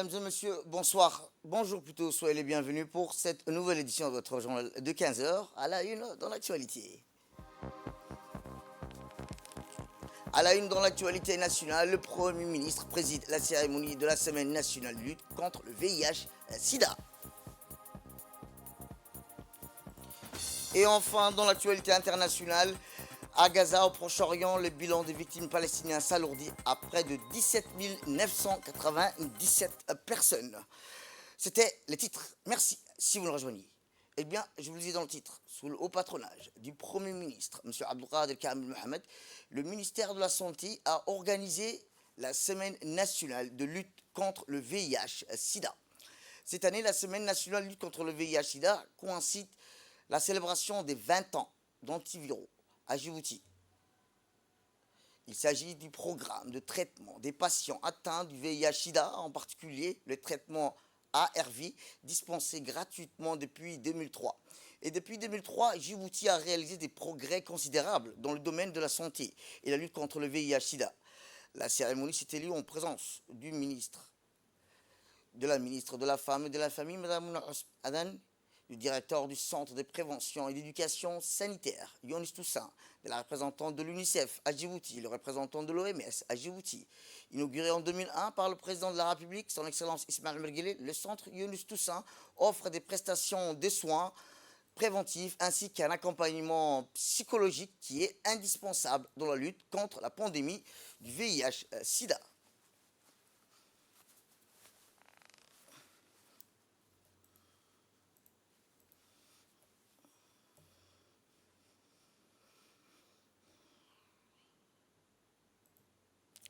Mesdames et messieurs, bonsoir. Bonjour plutôt, soyez les bienvenus pour cette nouvelle édition de votre journal de 15 heures à la une dans l'actualité. À la une dans l'actualité nationale, le Premier ministre préside la cérémonie de la Semaine nationale de lutte contre le VIH-Sida. Et enfin, dans l'actualité internationale, à Gaza, au Proche-Orient, le bilan des victimes palestiniennes s'alourdit à près de 17 997 personnes. C'était les titres. Merci si vous nous rejoignez. Eh bien, je vous le dis dans le titre, sous le haut patronage du Premier ministre, M. Abdelkader Kamel Mohamed, le ministère de la Santé a organisé la Semaine nationale de lutte contre le VIH-Sida. Cette année, la Semaine nationale de lutte contre le VIH-Sida coïncide la célébration des 20 ans d'antiviraux à Djibouti. Il s'agit du programme de traitement des patients atteints du VIH-Sida, en particulier le traitement ARV, dispensé gratuitement depuis 2003. Et depuis 2003, Djibouti a réalisé des progrès considérables dans le domaine de la santé et la lutte contre le VIH-Sida. La cérémonie s'est tenue en présence du ministre, de la ministre de la Femme et de la Famille, Mme Mouna Adan, du directeur du Centre de prévention et d'éducation sanitaire, Younis Toussaint, de la représentante de l'UNICEF à Djibouti, le représentant de l'OMS à Djibouti. Inauguré en 2001 par le président de la République, son Excellence Ismaël Merguele, le centre Younis Toussaint offre des prestations de soins préventifs ainsi qu'un accompagnement psychologique qui est indispensable dans la lutte contre la pandémie du VIH-Sida.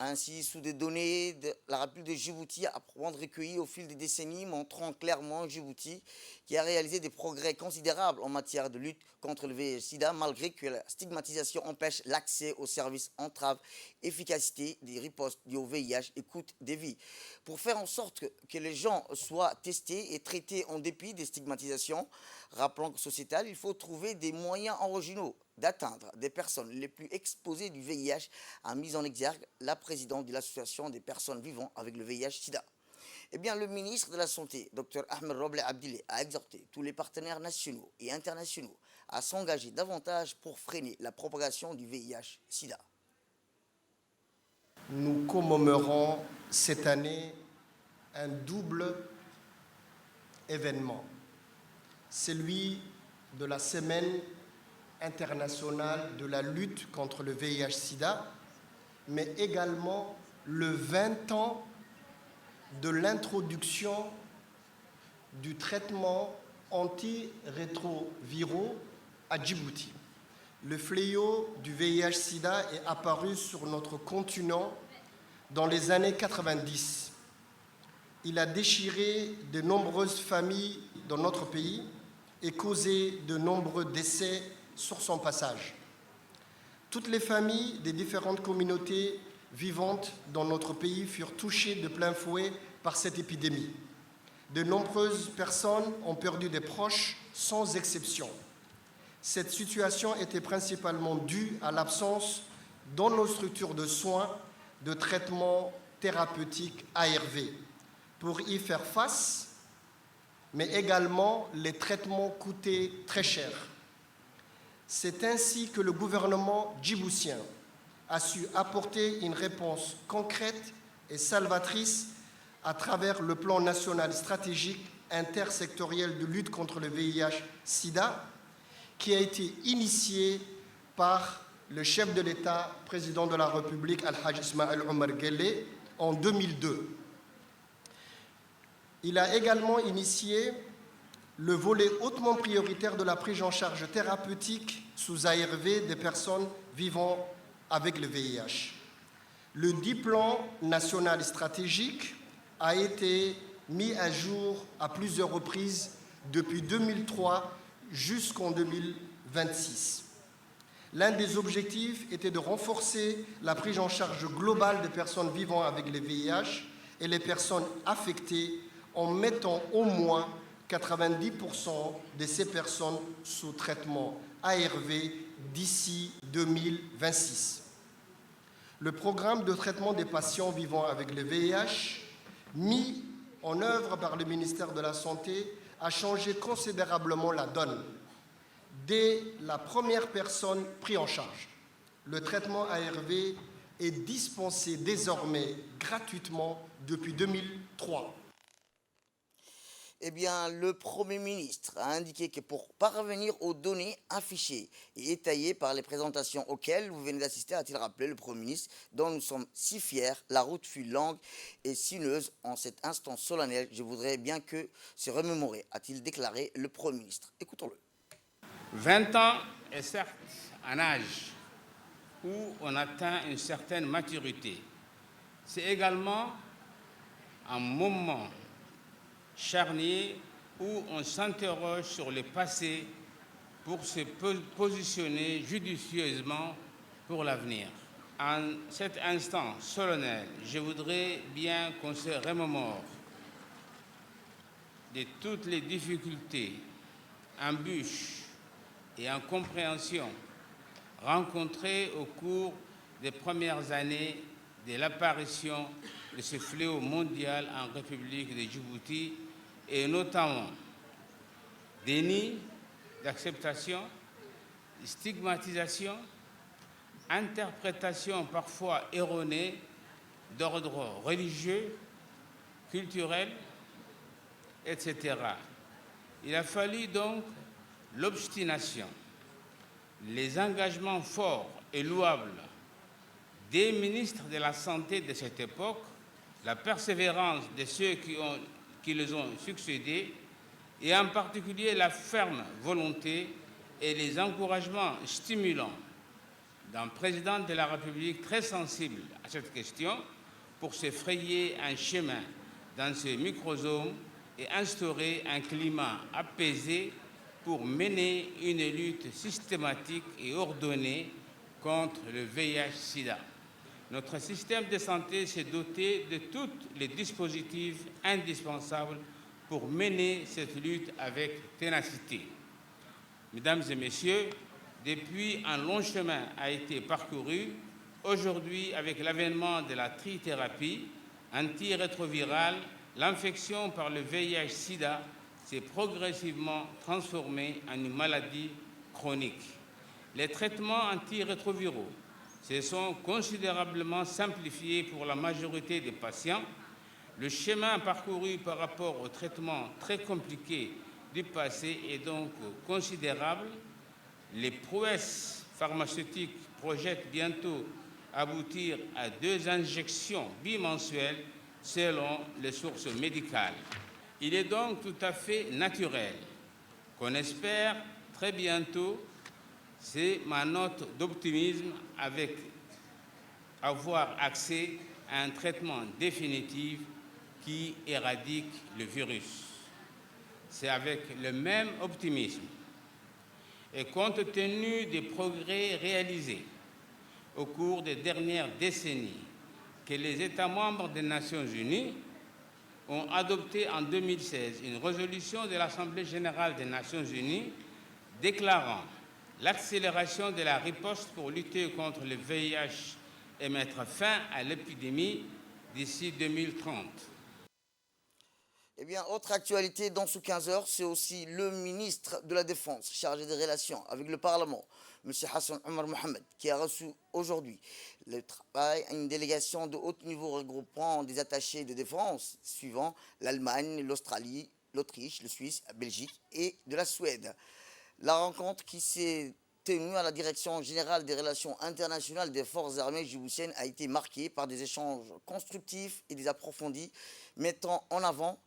Ainsi, sous des données de la République de Djibouti à proprement recueillies au fil des décennies, montrant clairement Djibouti qui a réalisé des progrès considérables en matière de lutte contre le VIH-Sida, malgré que la stigmatisation empêche l'accès aux services, entrave efficacité des ripostes dues au VIH et coûte des vies. Pour faire en sorte que les gens soient testés et traités en dépit des stigmatisations, rappelant que sociétal, il faut trouver des moyens originaux d'atteindre des personnes les plus exposées du VIH, a mis en exergue la présidente de l'association des personnes vivant avec le VIH-Sida. Eh bien, le ministre de la Santé, Dr Ahmed Roble Abdile, a exhorté tous les partenaires nationaux et internationaux à s'engager davantage pour freiner la propagation du VIH-Sida. Nous commémorons cette année un double événement, celui de la Semaine internationale de la lutte contre le VIH-Sida, mais également le 20 ans de l'introduction du traitement antirétroviraux à Djibouti. Le fléau du VIH-Sida est apparu sur notre continent dans les années 90. Il a déchiré de nombreuses familles dans notre pays et causé de nombreux décès sur son passage. Toutes les familles des différentes communautés vivantes dans notre pays furent touchées de plein fouet par cette épidémie. De nombreuses personnes ont perdu des proches sans exception. Cette situation était principalement due à l'absence dans nos structures de soins de traitements thérapeutiques ARV. Pour y faire face, mais également les traitements coûtaient très cher. C'est ainsi que le gouvernement djiboutien a su apporter une réponse concrète et salvatrice à travers le plan national stratégique intersectoriel de lutte contre le VIH-Sida qui a été initié par le chef de l'État, président de la République, Al-Hajj Ismaël Omar Guelleh, en 2002. Il a également initié le volet hautement prioritaire de la prise en charge thérapeutique sous ARV des personnes vivant avec le VIH. Le 10 plan national stratégique a été mis à jour à plusieurs reprises depuis 2003 jusqu'en 2026. L'un des objectifs était de renforcer la prise en charge globale des personnes vivant avec le VIH et les personnes affectées en mettant au moins 90% de ces personnes sous traitement ARV d'ici 2026. Le programme de traitement des patients vivant avec le VIH, mis en œuvre par le ministère de la Santé a changé considérablement la donne. Dès la première personne prise en charge, le traitement ARV est dispensé désormais gratuitement depuis 2003. Eh bien, le Premier ministre a indiqué que pour parvenir aux données affichées et étayées par les présentations auxquelles vous venez d'assister, a-t-il rappelé le Premier ministre, dont nous sommes si fiers, la route fut longue et sinueuse en cet instant solennel. Je voudrais bien que se remémorer, a-t-il déclaré le Premier ministre. Écoutons-le. 20 ans est certes un âge où on atteint une certaine maturité. C'est également un moment charnier où on s'interroge sur le passé pour se positionner judicieusement pour l'avenir. En cet instant solennel, je voudrais bien qu'on se remémore de toutes les difficultés, embûches et incompréhensions rencontrées au cours des premières années de l'apparition de ce fléau mondial en République de Djibouti, et notamment déni d'acceptation, stigmatisation, interprétation parfois erronée d'ordre religieux, culturel, etc. Il a fallu donc l'obstination, les engagements forts et louables des ministres de la Santé de cette époque, la persévérance de ceux qui les ont succédés, et en particulier la ferme volonté et les encouragements stimulants d'un président de la République très sensible à cette question pour se frayer un chemin dans ce microsome et instaurer un climat apaisé pour mener une lutte systématique et ordonnée contre le VIH-Sida. Notre système de santé s'est doté de tous les dispositifs indispensables pour mener cette lutte avec ténacité. Mesdames et messieurs, depuis un long chemin a été parcouru. Aujourd'hui, avec l'avènement de la trithérapie antirétrovirale, l'infection par le VIH-Sida s'est progressivement transformée en une maladie chronique. Les traitements antirétroviraux se sont considérablement simplifiés pour la majorité des patients. Le chemin parcouru par rapport aux traitements très compliqués du passé est donc considérable. Les prouesses pharmaceutiques projettent bientôt aboutir à 2 injections bimensuelles selon les sources médicales. Il est donc tout à fait naturel qu'on espère très bientôt, c'est ma note d'optimisme, avec avoir accès à un traitement définitif qui éradique le virus. C'est avec le même optimisme et compte tenu des progrès réalisés au cours des dernières décennies que les États membres des Nations Unies ont adopté en 2016 une résolution de l'Assemblée générale des Nations Unies déclarant l'accélération de la riposte pour lutter contre le VIH et mettre fin à l'épidémie d'ici 2030. Eh bien, autre actualité dans ce 15 heures, c'est aussi le ministre de la Défense chargé des relations avec le Parlement, M. Hassan Omar Mohamed, qui a reçu aujourd'hui le travail à une délégation de haut niveau regroupant des attachés de défense suivant l'Allemagne, l'Australie, l'Autriche, le Suisse, la Belgique et de la Suède. La rencontre qui s'est tenue à la Direction générale des relations internationales des forces armées djiboutiennes a été marquée par des échanges constructifs et des approfondis mettant en avant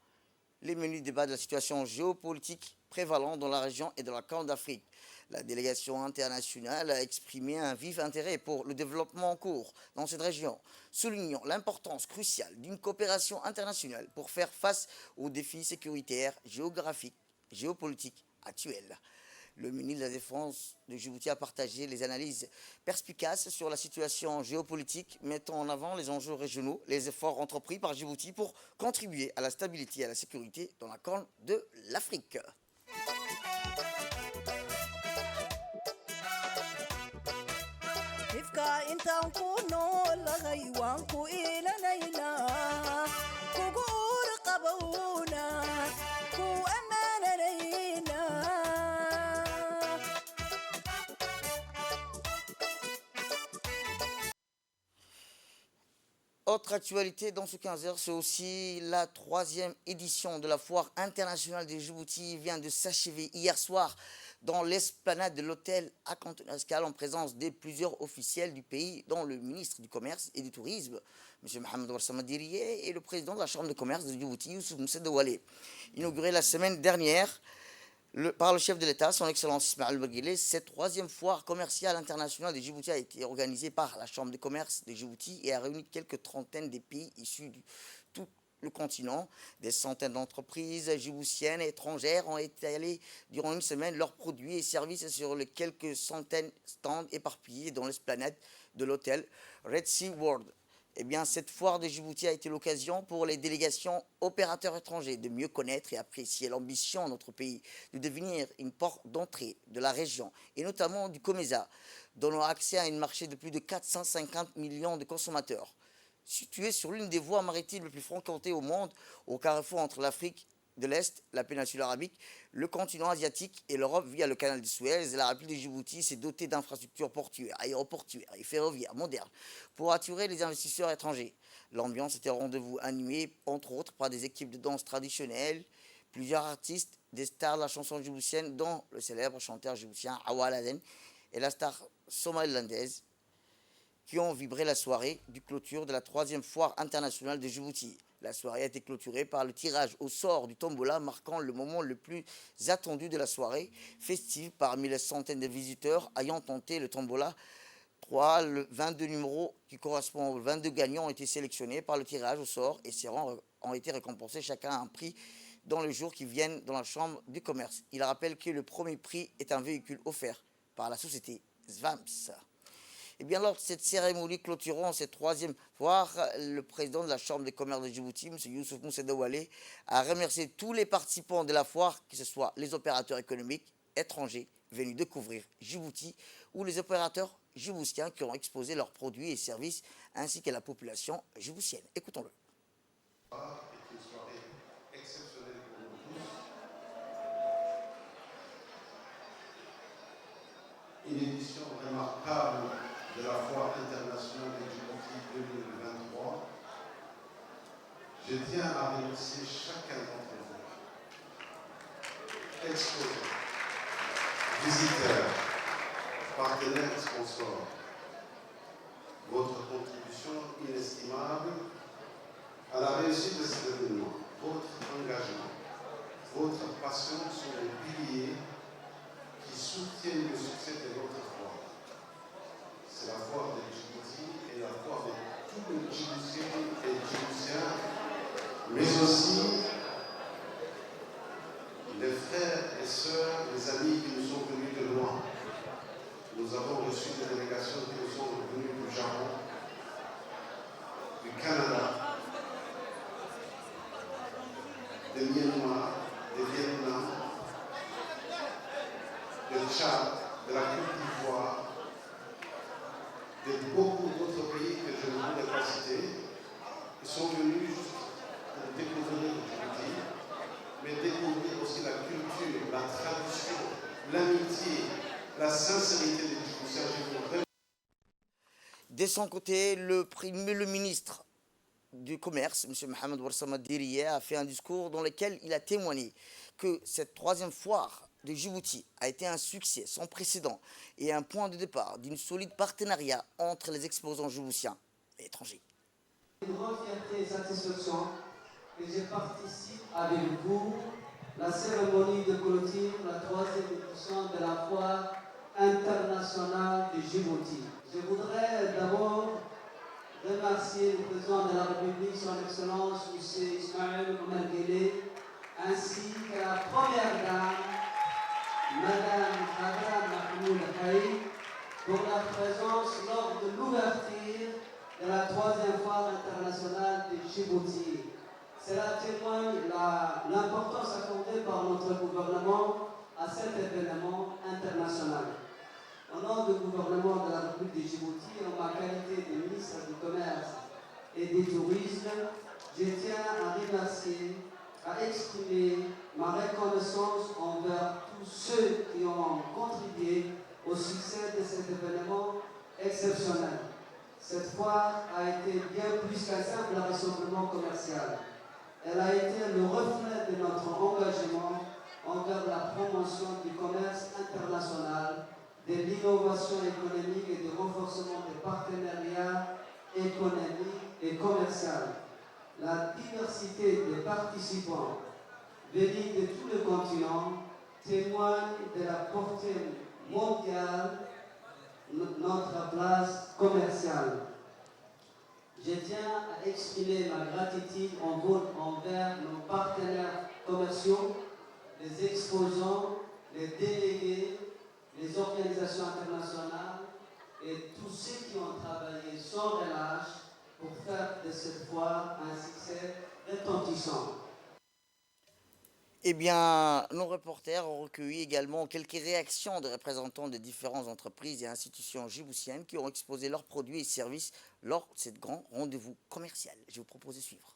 les menus débats de la situation géopolitique prévalente dans la région et dans la Corne d'Afrique. La délégation internationale a exprimé un vif intérêt pour le développement en cours dans cette région, soulignant l'importance cruciale d'une coopération internationale pour faire face aux défis sécuritaires, géographiques, géopolitiques actuels. Le ministre de la Défense de Djibouti a partagé les analyses perspicaces sur la situation géopolitique, mettant en avant les enjeux régionaux, les efforts entrepris par Djibouti pour contribuer à la stabilité et à la sécurité dans la Corne de l'Afrique. Autre actualité dans ce 15h, c'est aussi la 3e édition de la foire internationale de Djibouti vient de s'achever hier soir dans l'esplanade de l'hôtel à Cantonascal en présence de plusieurs officiels du pays, dont le ministre du Commerce et du Tourisme, M. Mohamed Ouassama Diriye, et le président de la Chambre de commerce de Djibouti, Youssouf Moussa Dawalé. Inauguré la semaine dernière par le chef de l'État, son Excellence Ismaël Baguilé, cette 3e foire commerciale internationale de Djibouti a été organisée par la Chambre de commerce de Djibouti et a réuni quelques trentaines de pays issus de tout le continent. Des centaines d'entreprises djiboutiennes et étrangères ont étalé durant une semaine leurs produits et services sur les quelques centaines de stands éparpillés dans l'esplanade de l'hôtel Red Sea World. Eh bien, cette foire de Djibouti a été l'occasion pour les délégations opérateurs étrangers de mieux connaître et apprécier l'ambition de notre pays de devenir une porte d'entrée de la région et notamment du COMESA, donnant accès à un marché de plus de 450 millions de consommateurs. Situé sur l'une des voies maritimes les plus fréquentées au monde, au carrefour entre l'Afrique de l'Est, la péninsule arabique, le continent asiatique et l'Europe via le canal de Suez, la République de Djibouti s'est dotée d'infrastructures portuaires, aéroportuaires et ferroviaires modernes pour attirer les investisseurs étrangers. L'ambiance était au rendez-vous animée, entre autres, par des équipes de danse traditionnelles, plusieurs artistes, des stars de la chanson djiboutienne, dont le célèbre chanteur djiboutien Awal Aden et la star somalilandaise, qui ont vibré la soirée du clôture de la 3e foire internationale de Djibouti. La soirée a été clôturée par le tirage au sort du tombola, marquant le moment le plus attendu de la soirée festive parmi les centaines de visiteurs ayant tenté le tombola. 22 numéros qui correspondent aux 22 gagnants ont été sélectionnés par le tirage au sort et ces rangs ont été récompensés chacun un prix dans les jours qui viennent dans la Chambre du commerce. Il rappelle que le premier prix est un véhicule offert par la société Svams. Et bien lors de cette cérémonie clôturant cette 3e foire, le président de la Chambre de commerce de Djibouti, M. Youssouf Moussa Dawalé, a remercié tous les participants de la foire, que ce soit les opérateurs économiques étrangers venus découvrir Djibouti ou les opérateurs djiboutiens qui ont exposé leurs produits et services, ainsi que la population djiboutienne. Écoutons-le. C'est une soirée exceptionnelle pour nous tous. Une édition remarquable de la foire internationale de Djibouti 2023. Je tiens à remercier chacun d'entre vous, exposants, visiteurs, partenaires, sponsors. Votre contribution inestimable à la réussite de cet événement, votre engagement, votre passion sont les piliers qui soutiennent le succès de notre foire. C'est la foire de Djibouti et la foire de tous les Djiboutiens et Djiboutiens, mais aussi les frères et sœurs, les amis qui nous sont venus de loin. Nous avons reçu des délégations qui nous sont venues du Japon, du Canada, de Myanmar, de Vietnam, de Tchad, de la Côte d'Ivoire, de beaucoup d'autres pays que je ne voulais pas citer, qui sont venus juste pour découvrir Djibouti, mais découvrir aussi la culture, la tradition, l'amitié, la sincérité des Djiboutiens. De son côté, le ministre du Commerce, M. Mohamed Ouassama Diriye, a fait un discours dans lequel il a témoigné que cette 3e foire de Djibouti a été un succès sans précédent et un point de départ d'une solide partenariat entre les exposants djiboutiens et étrangers. Une grande fierté et satisfaction que je participe avec vous la cérémonie de clôture, la 3e édition de la foire internationale de Djibouti. Je voudrais d'abord remercier le président de la République, son Excellence, M. Ismaël Omar Guelleh, ainsi que la première dame, Madame Khadra Mahmoud Haï, pour la présence lors de l'ouverture de la 3e foire internationale de Djibouti. Cela témoigne l'importance accordée par notre gouvernement à cet événement international. Au nom du gouvernement de la République de Djibouti, en ma qualité de ministre du Commerce et du Tourisme, je tiens à remercier, à exprimer ma reconnaissance envers tous ceux qui ont contribué au succès de cet événement exceptionnel. Cette foire a été bien plus qu'un simple rassemblement commercial. Elle a été le reflet de notre engagement envers la promotion du commerce international, de l'innovation économique et du renforcement des partenariats économiques et commerciaux. La diversité des participants venus de tout le continent témoigne de la portée mondiale de notre place commerciale. Je tiens à exprimer ma gratitude envers nos partenaires commerciaux, les exposants, les délégués, les organisations internationales et tous ceux qui ont travaillé sans relâche pour faire de cette foire un succès retentissant. Eh bien, nos reporters ont recueilli également quelques réactions de représentants de différentes entreprises et institutions djiboutiennes qui ont exposé leurs produits et services lors de ce grand rendez-vous commercial. Je vous propose de suivre.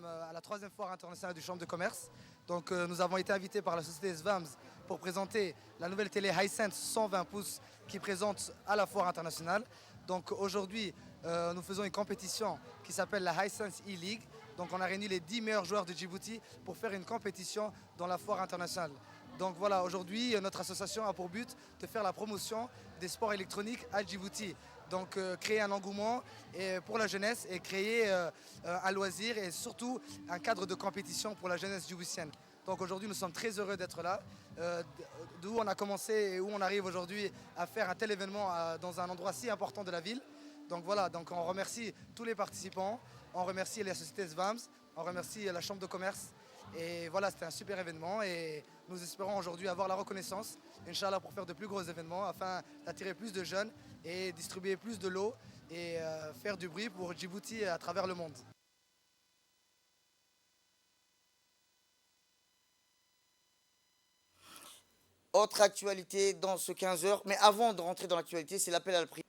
À la 3e foire internationale du Chambre de commerce. Donc, nous avons été invités par la société SVAMS pour présenter la nouvelle télé Hisense 120 pouces qui présente à la foire internationale. Donc aujourd'hui, nous faisons une compétition qui s'appelle la Hisense E-League. Donc on a réuni les 10 meilleurs joueurs de Djibouti pour faire une compétition dans la foire internationale. Donc voilà, aujourd'hui, notre association a pour but de faire la promotion des sports électroniques à Djibouti. Donc créer un engouement pour la jeunesse et créer un loisir et surtout un cadre de compétition pour la jeunesse djiboutienne. Donc aujourd'hui, nous sommes très heureux d'être là, d'où on a commencé et où on arrive aujourd'hui à faire un tel événement dans un endroit si important de la ville. Donc voilà, donc on remercie tous les participants, on remercie la société SVAMS, on remercie la Chambre de commerce. Et voilà, c'était un super événement et nous espérons aujourd'hui avoir la reconnaissance, Inch'Allah, pour faire de plus gros événements afin d'attirer plus de jeunes et distribuer plus de lots et faire du bruit pour Djibouti à travers le monde. Autre actualité dans ce 15h, mais avant de rentrer dans l'actualité, c'est l'appel à la prière.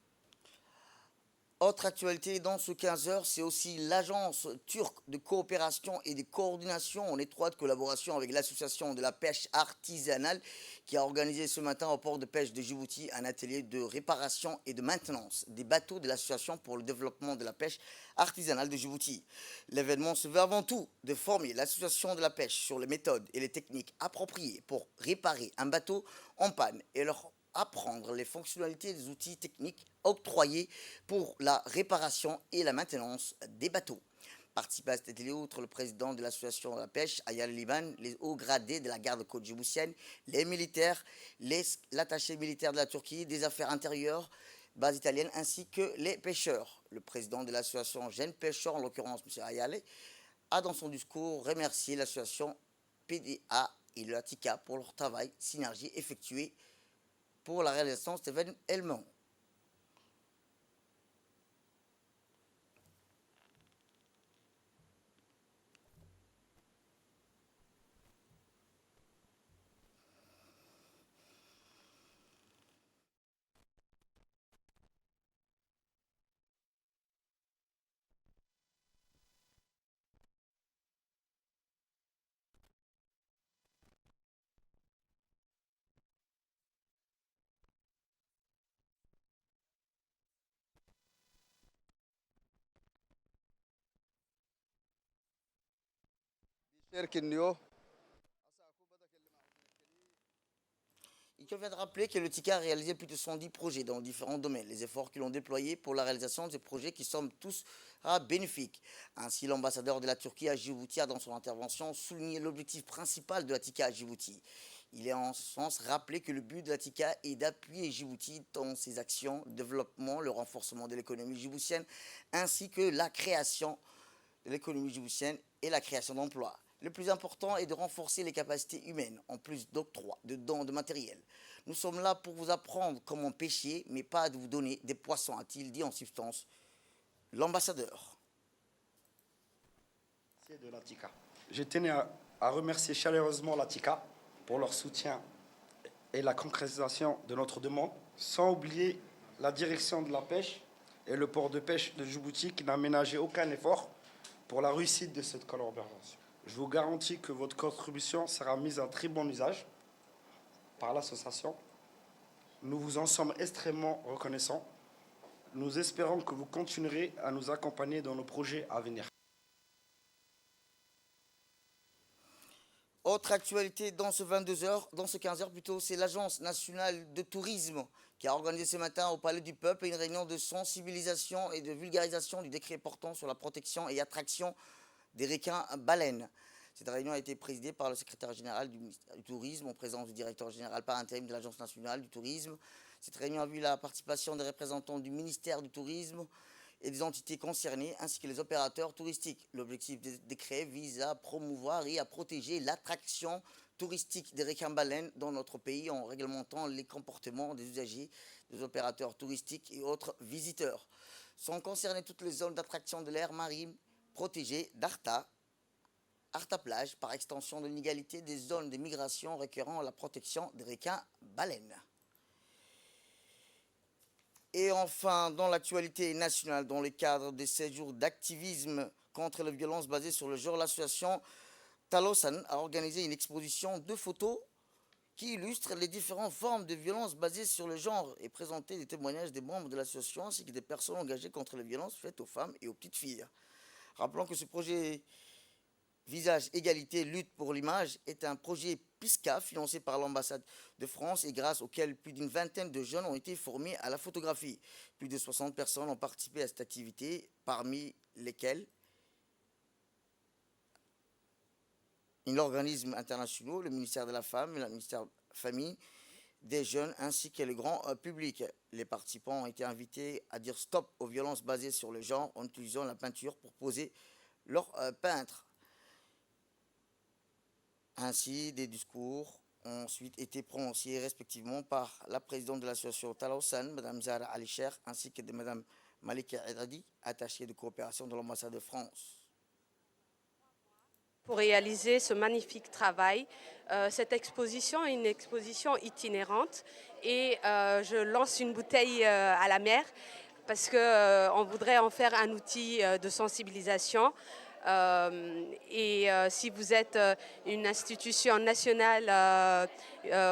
Autre actualité dans ce 15h, c'est aussi l'agence turque de coopération et de coordination en étroite collaboration avec l'association de la pêche artisanale qui a organisé ce matin au port de pêche de Djibouti un atelier de réparation et de maintenance des bateaux de l'association pour le développement de la pêche artisanale de Djibouti. L'événement se veut avant tout de former l'association de la pêche sur les méthodes et les techniques appropriées pour réparer un bateau en panne et leur apprendre les fonctionnalités des outils techniques octroyés pour la réparation et la maintenance des bateaux. Participent à cet atelier, outre le président de l'association de la pêche, Ayal Liban, les hauts gradés de la garde-côte djiboutienne, les militaires, l'attaché militaire de la Turquie, des affaires intérieures, base italienne, ainsi que les pêcheurs. Le président de l'association Jeunes Pêcheurs, en l'occurrence M. Ayal, a dans son discours remercié l'association PDA et le TICA pour leur travail, synergie effectuée pour la réalisation de cet événement. Il convient de rappeler que le TICA a réalisé plus de 110 projets dans différents domaines. Les efforts qu'ils ont déployés pour la réalisation de ces projets qui semblent tous bénéfiques. Ainsi, l'ambassadeur de la Turquie à Djibouti a dans son intervention souligné l'objectif principal de la TICA à Djibouti. Il est en ce sens rappelé que le but de la TICA est d'appuyer Djibouti dans ses actions, le développement, le renforcement de l'économie djiboutienne, ainsi que la création de l'économie djiboutienne et la création d'emplois. Le plus important est de renforcer les capacités humaines, en plus d'octroi, de dons de matériel. Nous sommes là pour vous apprendre comment pêcher, mais pas de vous donner des poissons, a-t-il dit en substance l'ambassadeur. De la TICA. Je tenais à remercier chaleureusement la TICA pour leur soutien et la concrétisation de notre demande, sans oublier la direction de la pêche et le port de pêche de Djibouti qui n'a ménagé aucun effort pour la réussite de cette collaboration. Je vous garantis que votre contribution sera mise à très bon usage par l'association. Nous vous en sommes extrêmement reconnaissants. Nous espérons que vous continuerez à nous accompagner dans nos projets à venir. Autre actualité dans ce 22h, dans ce 15h plutôt, c'est l'Agence nationale de tourisme qui a organisé ce matin au Palais du Peuple une réunion de sensibilisation et de vulgarisation du décret portant sur la protection et attraction des requins-baleines. Cette réunion a été présidée par le secrétaire général du ministère du Tourisme en présence du directeur général par intérim de l'Agence nationale du tourisme. Cette réunion a vu la participation des représentants du ministère du Tourisme et des entités concernées, ainsi que les opérateurs touristiques. L'objectif des décrets vise à promouvoir et à protéger l'attraction touristique des requins-baleines dans notre pays en réglementant les comportements des usagers, des opérateurs touristiques et autres visiteurs. Sont concernées toutes les zones d'attraction de l'aire marine protégées d'ARTA, Arta-Plage, par extension de l'inégalité des zones de migration requérant la protection des requins-baleines. Et enfin, dans l'actualité nationale, dans le cadre des 7 jours d'activisme contre les violences basées sur le genre, l'association Talosan a organisé une exposition de photos qui illustre les différentes formes de violences basées sur le genre et présenté des témoignages des membres de l'association ainsi que des personnes engagées contre les violences faites aux femmes et aux petites filles. Rappelons que ce projet Visage, Égalité, Lutte pour l'image est un projet PISCA financé par l'ambassade de France et grâce auquel plus d'une vingtaine de jeunes ont été formés à la photographie. Plus de 60 personnes ont participé à cette activité, parmi lesquelles l'organisme international, le ministère de la Femme, le ministère de la Famille, des jeunes ainsi que le grand public. Les participants ont été invités à dire stop aux violences basées sur le genre en utilisant la peinture pour poser leur peintre. Ainsi, des discours ont ensuite été prononcés respectivement par la présidente de l'association Talosan, Mme Zahra Alisher, ainsi que de Mme Malika Edradi, attachée de coopération de l'ambassade de France. Pour réaliser ce magnifique travail, cette exposition est une exposition itinérante et je lance une bouteille à la mer parce qu'on voudrait en faire un outil de sensibilisation. Si vous êtes une institution nationale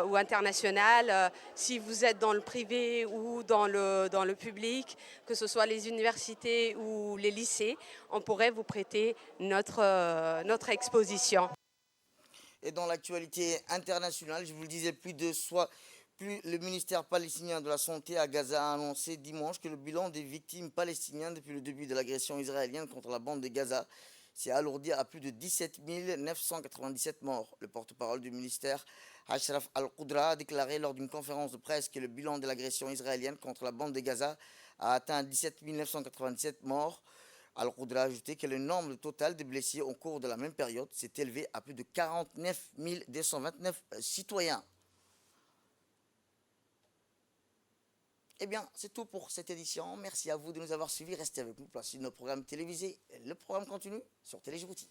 ou internationale, si vous êtes dans le privé ou dans le public, que ce soit les universités ou les lycées, on pourrait vous prêter notre exposition. Et dans l'actualité internationale, je vous le disais, le ministère palestinien de la Santé à Gaza a annoncé dimanche que le bilan des victimes palestiniennes depuis le début de l'agression israélienne contre la bande de Gaza s'est alourdi à plus de 17 997 morts. Le porte-parole du ministère, Ashraf Al-Qudra, a déclaré lors d'une conférence de presse que le bilan de l'agression israélienne contre la bande de Gaza a atteint 17 997 morts. Al-Qudra a ajouté que le nombre total de blessés au cours de la même période s'est élevé à plus de 49 229 citoyens. Eh bien, c'est tout pour cette édition. Merci à vous de nous avoir suivis. Restez avec nous pour la suite de nos programmes télévisés. Le programme continue sur Télé Djibouti.